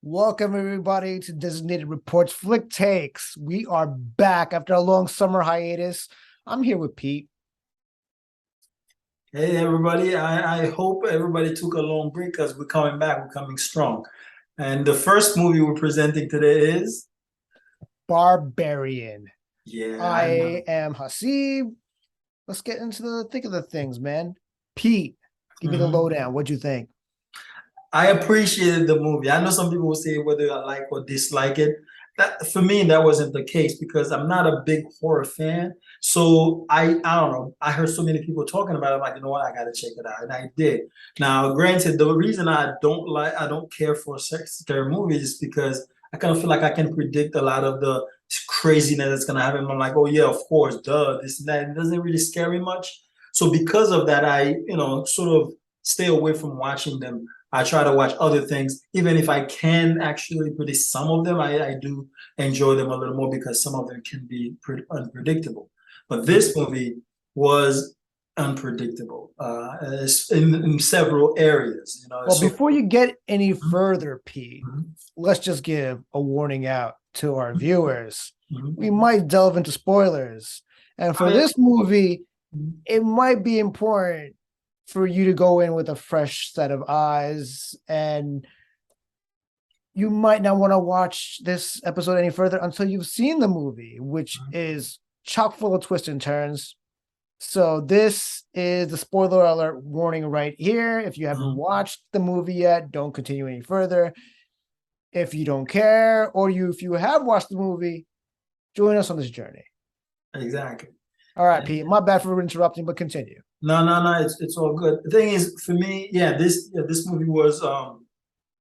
Welcome everybody to Designated Reports Flick Takes. We are back after a long summer hiatus. I'm here with Pete. Hey everybody, I hope everybody took a long break because we're coming back, we're coming strong. And the first movie we're presenting today is, Barbarian. yeah, I I know. am Hasib. Let's get into the thick of the things, man. Pete, give me the Mhm. lowdown. What'd you think? I appreciated the movie. I know some people will say whether I like or dislike it. That for me, that wasn't the case because I'm not a big horror fan. So I don't know. I heard so many people talking about it. I'm like, you know what, I gotta check it out. And I did. Now, granted, the reason I don't care for sex scary movies is because I kind of feel like I can predict a lot of the craziness that's gonna happen. I'm like, oh yeah, of course, duh, this and that. It doesn't really scare me much. So because of that, I sort of stay away from watching them. I try to watch other things, even if I can actually predict some of them. I do enjoy them a little more because some of them can be unpredictable. But this movie was unpredictable in several areas. Well, So before you get any mhm, further, Pete, mhm, let's just give a warning out to our mhm, viewers. We mhm. might delve into spoilers. And I for mean, this movie, mhm, it might be important for you to go in with a fresh set of eyes, and you might not want to watch this episode any further until you've seen the movie, which is chock full of twists and turns. So this is the spoiler alert warning right here. If you haven't mhm. watched the movie yet, don't continue any further. If you don't care, or if you have watched the movie, join us on this journey. Exactly. All right, Pete. My bad for interrupting, but continue. No, no, no. It's all good. The thing is, for me, this movie was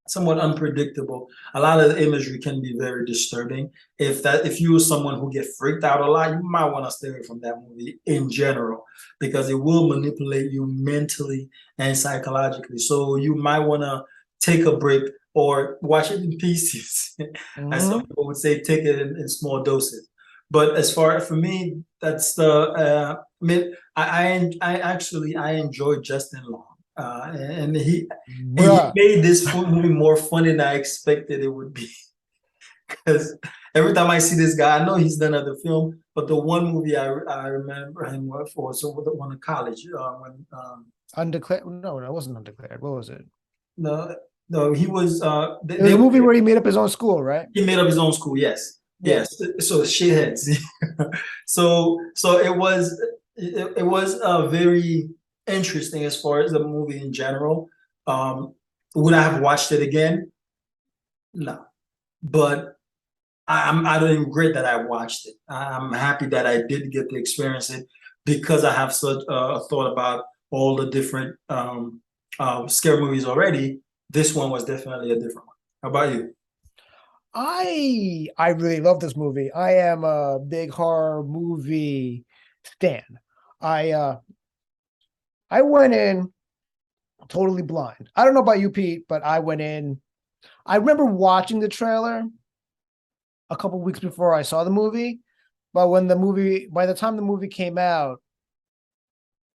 somewhat unpredictable. A lot of the imagery can be very disturbing. If you are someone who get freaked out a lot, you might want to stay away from that movie in general because it will manipulate you mentally and psychologically. So you might want to take a break or watch it in pieces. As some Mm-hmm. people would say, take it in small doses. But as far for me, that's the I mean, I enjoy Justin Long. And he Bruh. made this movie more fun than I expected it would be. Because every time I see this guy, I know he's done other film, but the one movie I remember him for, so the one in college, when Undeclared. No, that wasn't undeclared. What was it? no no he was It was a movie where he made up his own school, right? he made up his own school, yes, Yeah. yes. So shitheads. So it was very interesting as far as the movie in general. Um, would I have watched it again? No, but I don't regret that I watched it. I'm happy that I did get to experience it because I have such a thought about all the different scary movies already. This one was definitely a different one. How about you? I really love this movie. I am a big horror movie stan. I uh I went in totally blind. I don't know about you, Pete, but I went in. I remember watching the trailer a couple weeks before I saw the movie, but by the time the movie came out,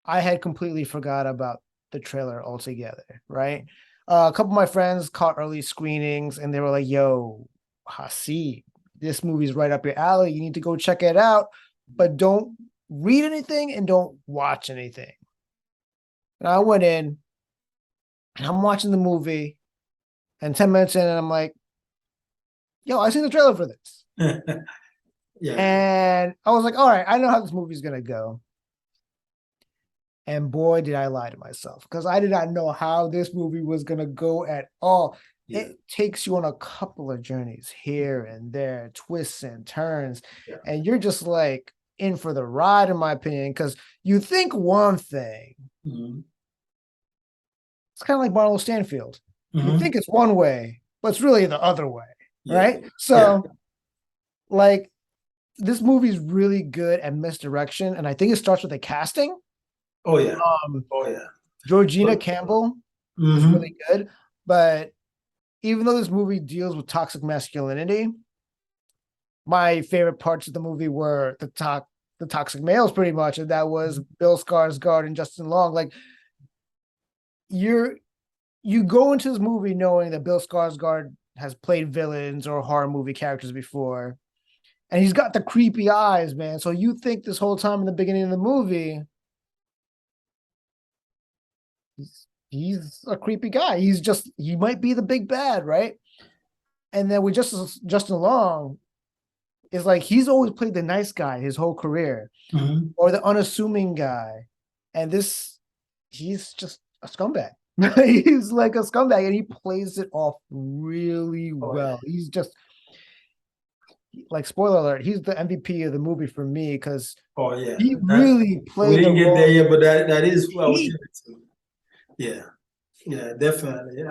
I had completely forgot about the trailer altogether, right? A couple of my friends caught early screenings and they were like, yo, Hasib, this movie's right up your alley. You need to go check it out, but don't read anything and don't watch anything. And I went in and I'm watching the movie, and 10 minutes in, and I'm like, yo, I seen the trailer for this. Yeah. And I was like, all right, I know how this movie's going to go. And boy, did I lie to myself because I did not know how this movie was going to go at all. Yeah. It takes you on a couple of journeys here and there, twists and turns. Yeah. And you're just like in for the ride, in my opinion, because you think one thing. Mhm. It's kind of like Barlow Stanfield. You Mhm. think it's one way, but it's really the other way. Yeah. Right. Yeah. So, like, this movie's really good at misdirection. And I think it starts with the casting. Oh yeah. Um, Oh yeah. Georgina But Campbell is hmm really good. But even though this movie deals with toxic masculinity, my favorite parts of the movie were the toxic males pretty much, and that was Bill Skarsgård and Justin Long. Like you're you go into this movie knowing that Bill Skarsgård has played villains or horror movie characters before. And he's got the creepy eyes, man. So you think this whole time in the beginning of the movie, he's a creepy guy. He might be the big bad, right? And then with Justin Long, is like he's always played the nice guy his whole career, or the unassuming guy. And he's just a scumbag. He's like a scumbag, and he plays it off really well. He's just like, spoiler alert, he's the MVP of the movie for me because he really played. We didn't get there yet, but that is what I was getting to. Yeah, definitely.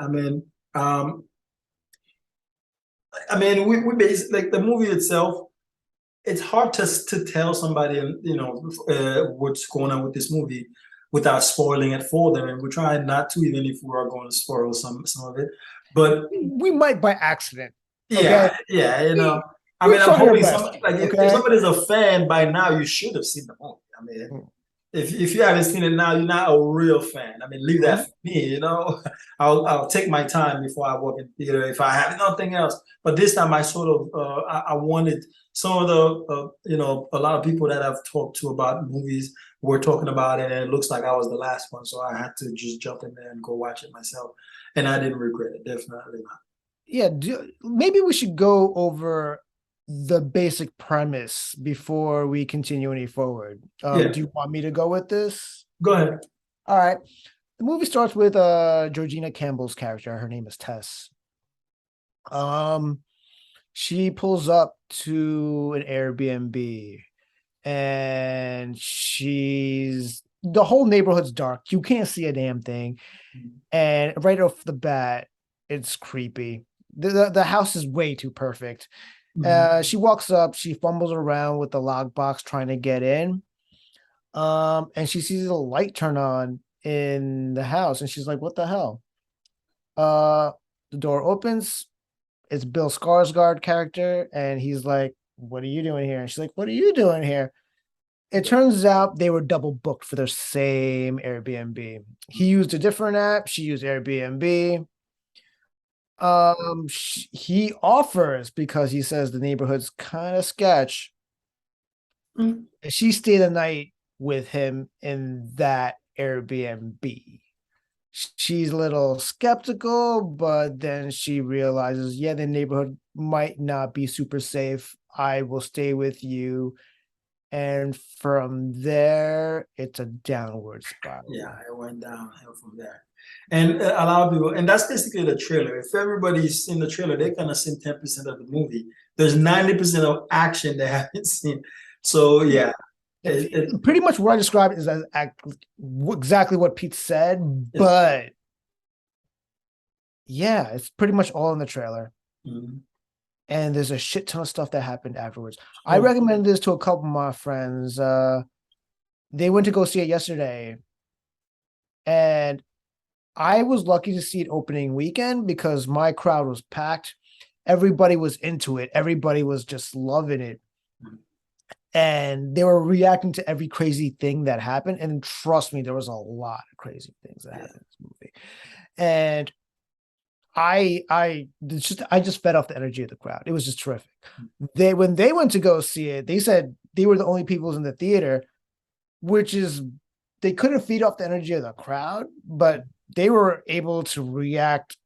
We basically, like, the movie itself. It's hard to tell somebody, what's going on with this movie without spoiling it for them, and we're trying not to, even if we are going to spoil some of it. But we might by accident. Yeah, I'm hoping if somebody's a fan by now, you should have seen the movie. If you haven't seen it now, you're not a real fan. Leave that for me. I'll take my time before I walk in theater if I have nothing else. But this time, I sort of I wanted some of the a lot of people that I've talked to about movies were talking about it, and it looks like I was the last one, so I had to just jump in there and go watch it myself, and I didn't regret it. Definitely not. Yeah, maybe we should go over the basic premise before we continue any forward. Do you want me to go with this? Go ahead. All right. The movie starts with Georgina Campbell's character. Her name is Tess. She pulls up to an Airbnb, and the whole neighborhood's dark. You can't see a damn thing. And right off the bat, it's creepy. The house is way too perfect. She walks up, she fumbles around with the lockbox trying to get in. And she sees a light turn on in the house, and she's like, what the hell? The door opens. It's Bill Skarsgård character, and he's like, what are you doing here? And she's like, what are you doing here? It turns out they were double booked for their same Airbnb. He used a different app. She used Airbnb. He offers, because he says the neighborhood's kind of sketch. She stayed the night with him in that Airbnb. She's a little skeptical, but then she realizes, the neighborhood might not be super safe. I will stay with you. And from there, it's a downward spiral. Yeah, it went downhill from there. And a lot of people, and that's basically the trailer. If everybody's seen the trailer, they kind of seen 10% of the movie. There's 90% of action they haven't seen. So yeah. Pretty much what I described is exactly what Pete said, but it's pretty much all in the trailer. And there's a shit ton of stuff that happened afterwards. I recommended this to a couple of my friends. They went to go see it yesterday, and I was lucky to see it opening weekend because my crowd was packed. Everybody was into it. Everybody was just loving it. And they were reacting to every crazy thing that happened. And trust me, there was a lot of crazy things that happened in this movie. And I just fed off the energy of the crowd. It was just terrific. When they went to go see it, they said they were the only people in the theater, which is, they couldn't feed off the energy of the crowd, but they were able to react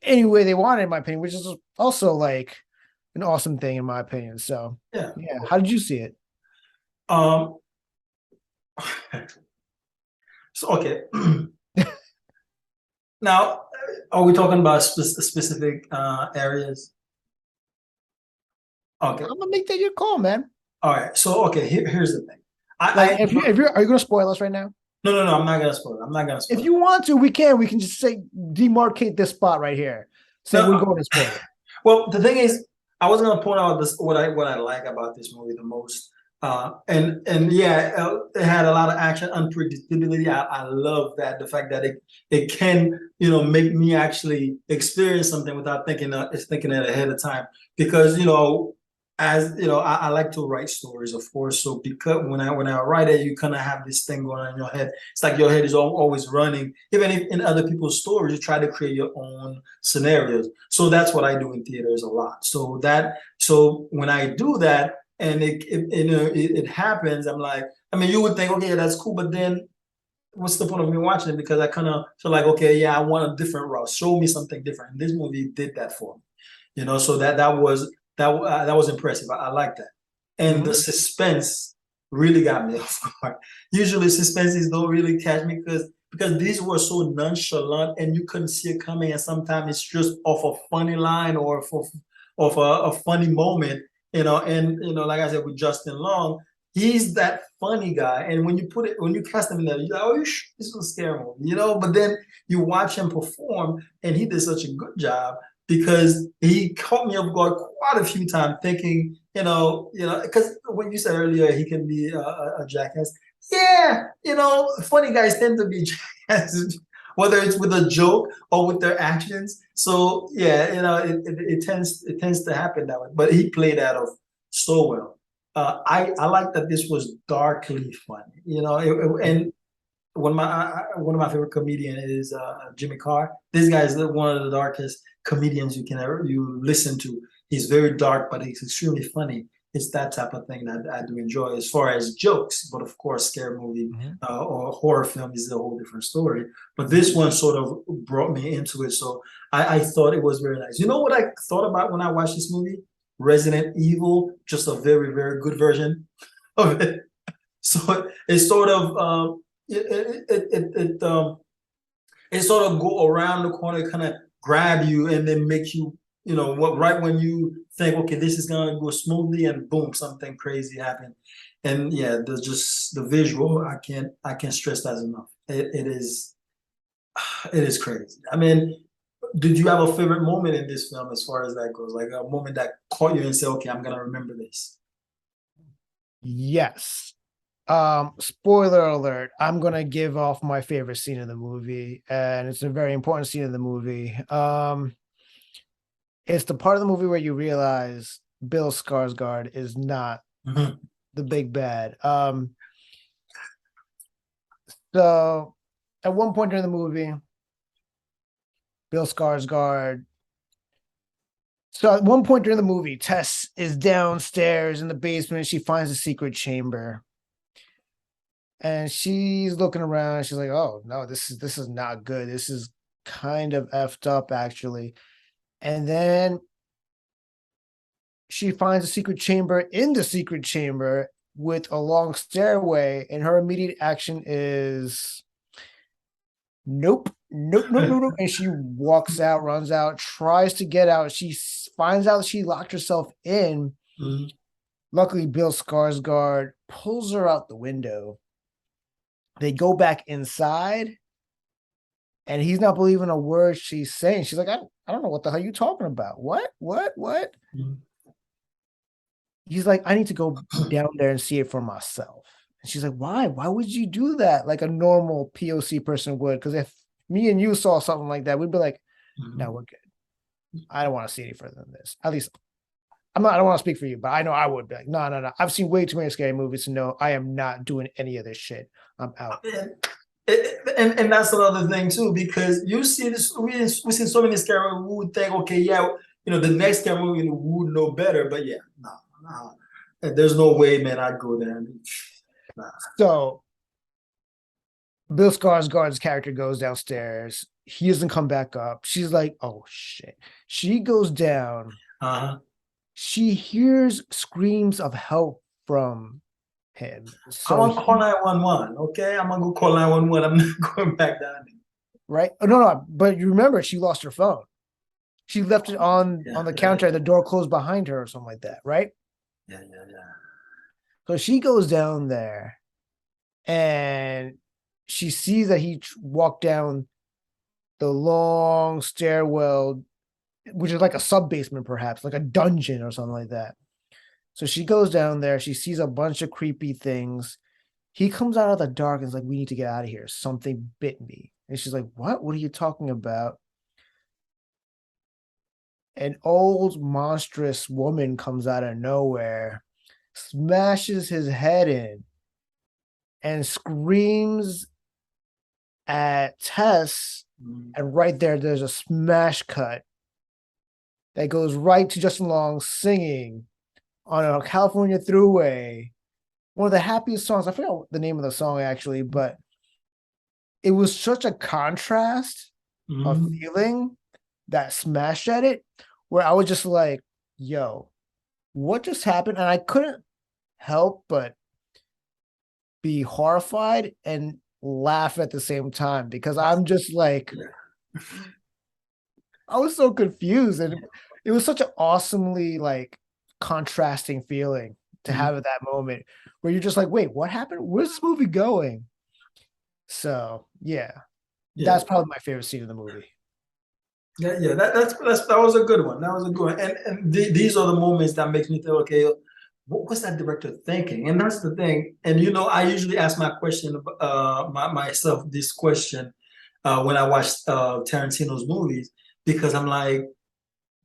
any way they wanted, in my opinion, which is also like an awesome thing in my opinion. So yeah. How did you see it? So okay. Now, are we talking about specific areas? Okay, I'm gonna make that your call, man. All right. So okay, here's the thing. Are you gonna spoil us right now? No, I'm not gonna spoil it. I'm not gonna spoil it. If you want to, we can just say demarcate this spot right here. So we're going to spoil it. Well, the thing is, I was gonna point out what I like about this movie the most. It had a lot of action, unpredictability. I love that, the fact that it can make me actually experience something without thinking it ahead of time, because as you know, I like to write stories, of course. So because when I write it, you kind of have this thing going on in your head. It's like your head is always running. Even if in other people's stories, you try to create your own scenarios. So that's what I do in theaters a lot. So when I do that and it happens, I'm like, I mean, you would think, okay, that's cool, but then what's the point of me watching it? Because I kind of feel like, okay, yeah, I want a different route. Show me something different. And this movie did that for me. So that was impressive. I like that, and the Mhm. suspense really got me off guard. Usually, suspenses don't really catch me because these were so nonchalant and you couldn't see it coming. And sometimes it's just off a funny line or off a funny moment. And like I said with Justin Long, he's that funny guy. And when you cast him in there, you're like, oh, this was a scary movie, But then you watch him perform, and he did such a good job because he caught me off guard quite a few times, thinking, because when you said earlier he can be a jackass, yeah, funny guys tend to be jackasses, whether it's with a joke or with their actions. So yeah, it tends to happen that way. But he played that off so well. I like that this was darkly funny, and one of my favorite comedian is Jimmy Carr. This guy is one of the darkest comedians you listen to. He's very dark, but he's extremely funny. It's that type of thing that I do enjoy as far as jokes. But of course, scary movie Mhm. or horror film is a whole different story. But this one sort of brought me into it, so I thought it was very nice. You know what I thought about when I watched this movie? Resident Evil, just a very very good version of it. So it's sort of it sort of go around the corner, kind of grab you, and then make you, what right when you think, okay, this is gonna go smoothly, and boom, something crazy happened. And yeah, the visual, I can't stress that enough. It is crazy. I mean, did you have a favorite moment in this film as far as that goes? Like a moment that caught you and said, okay, I'm gonna remember this. Yes. Spoiler alert, I'm gonna give off my favorite scene in the movie, and it's a very important scene in the movie. It's the part of the movie where you realize Bill Skarsgård is not Mhm. the big bad. So at one point during the movie, Bill Skarsgård. So at one point during the movie, Tess is downstairs in the basement. She finds a secret chamber, and she's looking around. She's like, "Oh no, this is not good. This is kind of effed up, actually." And then she finds a secret chamber in the secret chamber with a long stairway, and her immediate action is nope, nope, nope, nope, nope. And she walks out, runs out, tries to get out. She finds out she locked herself in. Mhm. Luckily, Bill Skarsgård pulls her out the window. They go back inside, and he's not believing a word she's saying. She's like, I don't know what the hell you talking about. What? What? What? Mhm. He's like, I need to go down there and see it for myself. And she's like, why? Why would you do that? Like a normal POC person would. Because if me and you saw something like that, we'd be like, no, we're good. I don't want to see any further than this. At least I don't want to speak for you, but I know I would be like, no, no, no. I've seen way too many scary movies to know I am not doing any of this shit. I'm out. Yeah. And that's another thing too, because you see this, we see so many scary movies, we would think, okay, yeah, the next scary movie we would know better, but yeah, no, no, there's no way, man, I'd go there. Nah. So Bill Skarsgård's character goes downstairs. He doesn't come back up. She's like, oh shit. She goes down. Uh-huh. She hears screams of help from him. I'm So gonna call he 911, okay? I'm gonna go call 911. I'm not going back down there. right. Oh no, no, but you remember she lost her phone. She left it on Yeah, the yeah, counter and the door closed behind her or something like that, right? yeah, yeah, yeah. So she goes down there and she sees that he walked down the long stairwell, which is like a sub basement, perhaps like a dungeon or something like that. So she goes down there. She sees a bunch of creepy things. He comes out of the dark and is like, "We need to get out of here. Something bit me." And she's like, "What? What are you talking about?" an old monstrous woman comes out of nowhere, smashes his head in, and screams at Tess. And right there's a smash cut that goes right to Justin Long singing on a California Thruway. One of the happiest songs. I forgot the name of the song actually, but it was such a contrast of feeling that smashed at it, where I was just like, yo, what just happened? And I couldn't help but be horrified and laugh at the same time because I'm just like, I was so confused. And it was such an awesomely like contrasting feeling to have at that moment where you're just like, wait, what happened? Where's this movie going? So yeah, that's probably my favorite scene in the movie. Yeah, that was a good one. That was a good one. And these are the moments that makes me think, okay, what was that director thinking? And that's the thing. And you know, I usually ask myself this question when I watch Tarantino's movies because I'm like,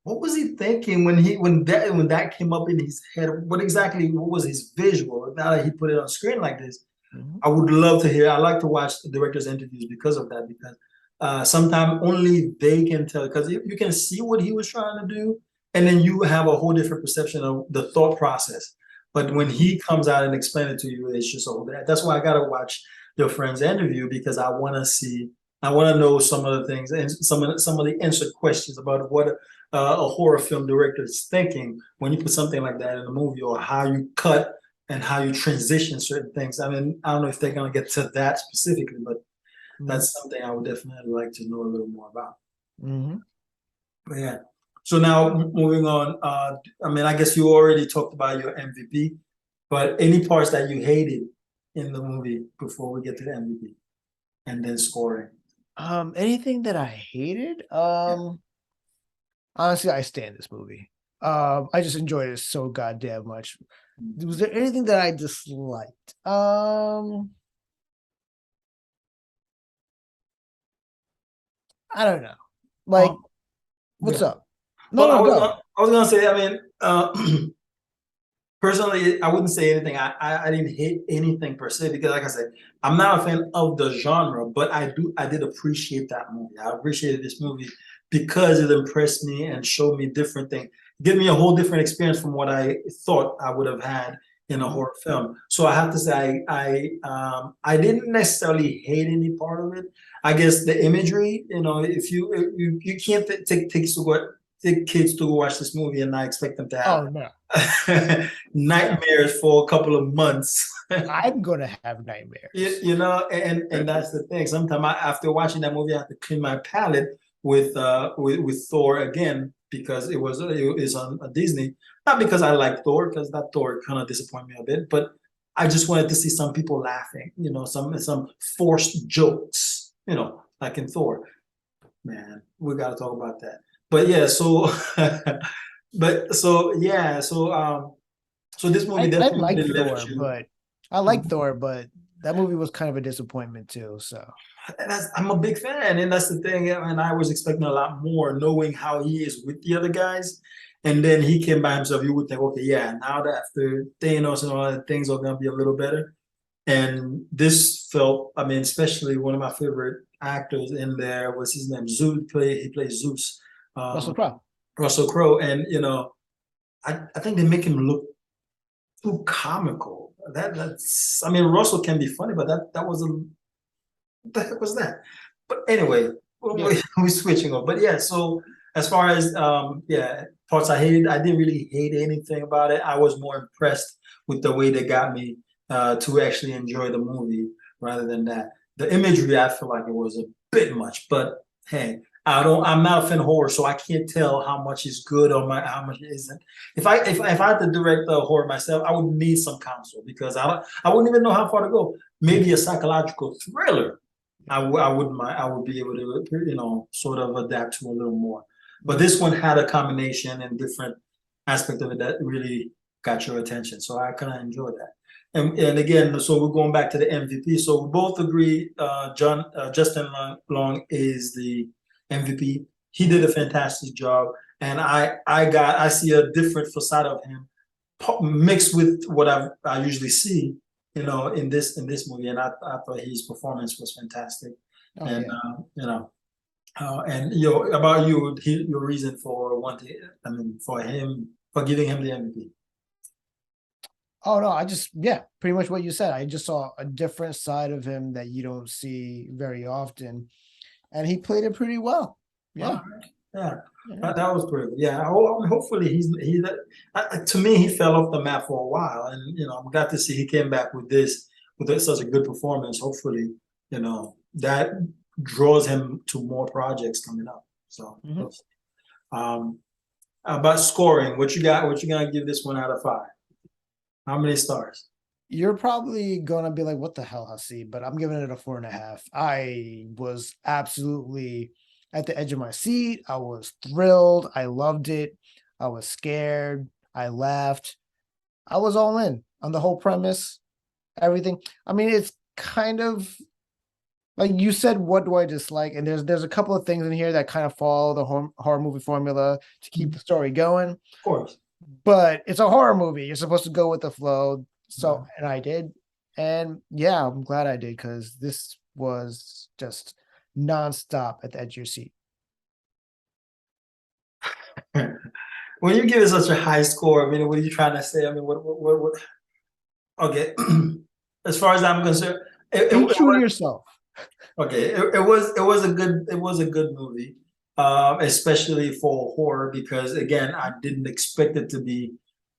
what was he thinking when that came up in his head? What was his visual? Now that he put it on screen like this, I would love to hear. I like to watch the director's interviews because of that. Because sometimes only they can tell. Because you can see what he was trying to do, and then you have a whole different perception of the thought process. But when he comes out and explain it to you, it's just all that. That's why I gotta watch your friend's interview because I want to see. I want to know some of the things and some of the answered questions about what a horror film director is thinking when you put something like that in a movie, or how you cut and how you transition certain things. I mean, I don't know if they're gonna get to that specifically, but that's something I would definitely like to know a little more about. But yeah. So now moving on, I mean, I guess you already talked about your MVP, but any parts that you hated in the movie before we get to the MVP and then scoring? Anything that I hated? Honestly, I stand this movie. I just enjoyed it so goddamn much. Was there anything that I disliked? I don't know. Like, what's up? No, Well, no, go. I was gonna say, I mean, personally, I wouldn't say anything. I didn't hate anything per se because, like I said, I'm not a fan of the genre, but I did appreciate that movie. I appreciated this movie because it impressed me and showed me different things, give me a whole different experience from what I thought I would have had in a horror film. So I have to say, I didn't necessarily hate any part of it. I guess the imagery, you know, if you can't take kids to go watch this movie and not expect them to have Oh no. nightmares for a couple of months. I'm gonna have nightmares. You know, and that's the thing. Sometimes after watching that movie, I have to clean my palate with Thor again because it is on Disney. Not because I like Thor, because that Thor kind of disappointed me a bit, but I just wanted to see some people laughing. You know, some forced jokes. You know, like in Thor. Man, we got to talk about that. But yeah, so but so yeah, so this movie I definitely like left Thor, you. but I like Thor, but that movie was kind of a disappointment too. So I'm a big fan, and that's the thing. And I was expecting a lot more, knowing how he is with the other guys. And then he came by himself. You would think, okay, yeah, now that after Thanos and all that, things are gonna be a little better. And this felt, I mean, especially one of my favorite actors in there was his name Zeus. He plays Zeus, Russell um, Crowe. Russell Crowe, and you know, I think they make him look too comical. That's, I mean, Russell can be funny, but that was a what the heck was that? But anyway, Yeah. we're switching up. But yeah, so as far as yeah, parts I hated, I didn't really hate anything about it. I was more impressed with the way they got me to actually enjoy the movie rather than that. The imagery, I feel like it was a bit much, but hey, I'm not a fan of horror, so I can't tell how much is good or how much isn't. If I had to direct the horror myself, I would need some counsel because I wouldn't even know how far to go. Maybe a psychological thriller I wouldn't mind. I would be able to, you know, sort of adapt to a little more. But this one had a combination and different aspect of it that really got your attention. So I kind of enjoyed that. And again, so we're going back to the MVP. So we both agree, Justin Long is the MVP. He did a fantastic job. and I see a different facade of him mixed with what I usually see, in this movie, and I thought his performance was fantastic, Oh and yeah. and about you, your reason for wanting, I mean, for him for giving him the MVP. Oh no, I just yeah, pretty much what you said. I just saw a different side of him that you don't see very often, and he played it pretty well. All Yeah. right. Yeah, Yeah. that was great. Yeah, hopefully to me he fell off the map for a while, and I'm glad to see he came back with such a good performance. Hopefully, that draws him to more projects coming up. So, Mhm. um, about scoring, what you got? What you gonna give this one out of 5? How many stars? You're probably gonna be like, "What the hell, Hasib?" But I'm giving it a 4.5. I was absolutely at the edge of my seat. I was thrilled. I loved it. I was scared. I laughed. I was all in on the whole premise, everything. I mean, it's kind of like you said, what do I dislike? And there's a couple of things in here that kind of follow the horror movie formula to keep the Of story going. course. But it's a horror movie. You're supposed to go with the flow. So, Right. and I did. And yeah, I'm glad I did because this was just nonstop at the edge of your seat. When you give it such a high score, I mean, what are you trying to say? I mean, what okay. As far as I'm concerned, Be it true to was yourself. okay. It was a good movie, especially for horror because again, I didn't expect it to be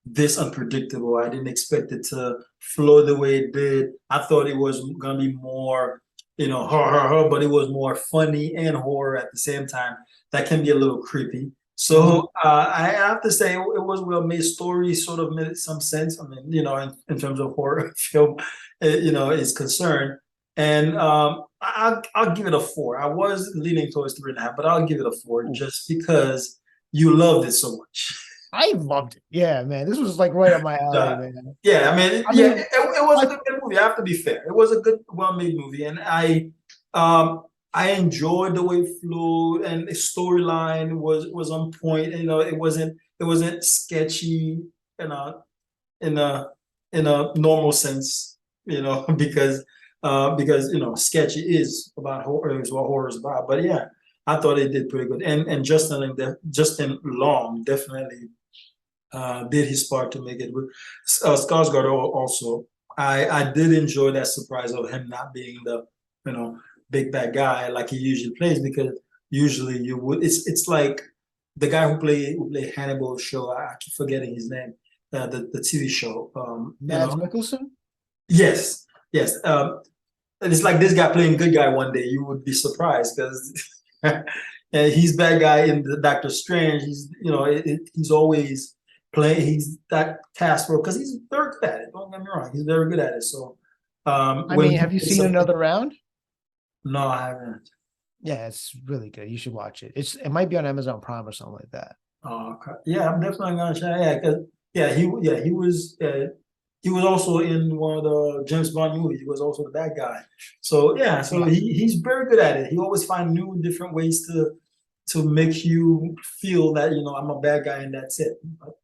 this unpredictable. I didn't expect it to flow the way it did. I thought it was gonna be more, horror, but it was more funny and horror at the same time. That can be a little creepy. Mhm. So I have to say it was well made. Story sort of made some sense. I mean, in terms of horror film, is concerned. And I'll give it a 4. I was leaning towards 3.5, but I'll give it a 4 Ooh, just because you loved it so much. I loved it. Yeah, man. This was like right up my alley, Uh, man. yeah, I mean, I yeah, mean, it was a I good movie. I have to be fair. It was a good, well-made movie, and I enjoyed the way it flowed, and the storyline was on point. It wasn't sketchy in a in a in a normal sense, because sketchy is about horror, is what horror is about. But yeah, I thought it did pretty good, and Justin Long definitely did his part to make it. Skarsgård also, I did enjoy that surprise of him not being the you know big bad guy like he usually plays, because usually you would it's like the guy who played Hannibal show. I keep forgetting his name. The TV show. Mads Mikkelsen. Yes, yes. And it's like this guy playing good guy one day. You would be surprised because he's bad guy in the Doctor Strange. He's always playing. He's that cast role because he's very good at it. Don't get me wrong. He's very good at it. So I when mean, he have you did seen something, Another Round? no, I haven't. Yeah, it's really good. You should watch it. It might be on Amazon Prime or something like that. Okay. Yeah, I'm definitely gonna try. Yeah, because he was also in one of the James Bond movies. He was also the bad guy. So yeah, so Yeah. he's very good at it. He always find new and different ways to make you feel that I'm a bad guy and that's it.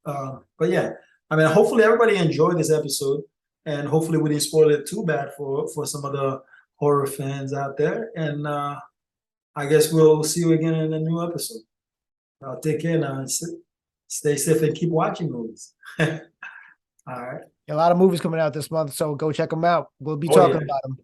But yeah, I mean, hopefully everybody enjoyed this episode, and hopefully we didn't spoil it too bad for some of the horror fans out there. And I guess we'll see you again in a new episode. Take care now. And stay safe and keep watching movies. All right. A lot of movies coming out this month, so go check them out. We'll be Oh talking yeah. about them.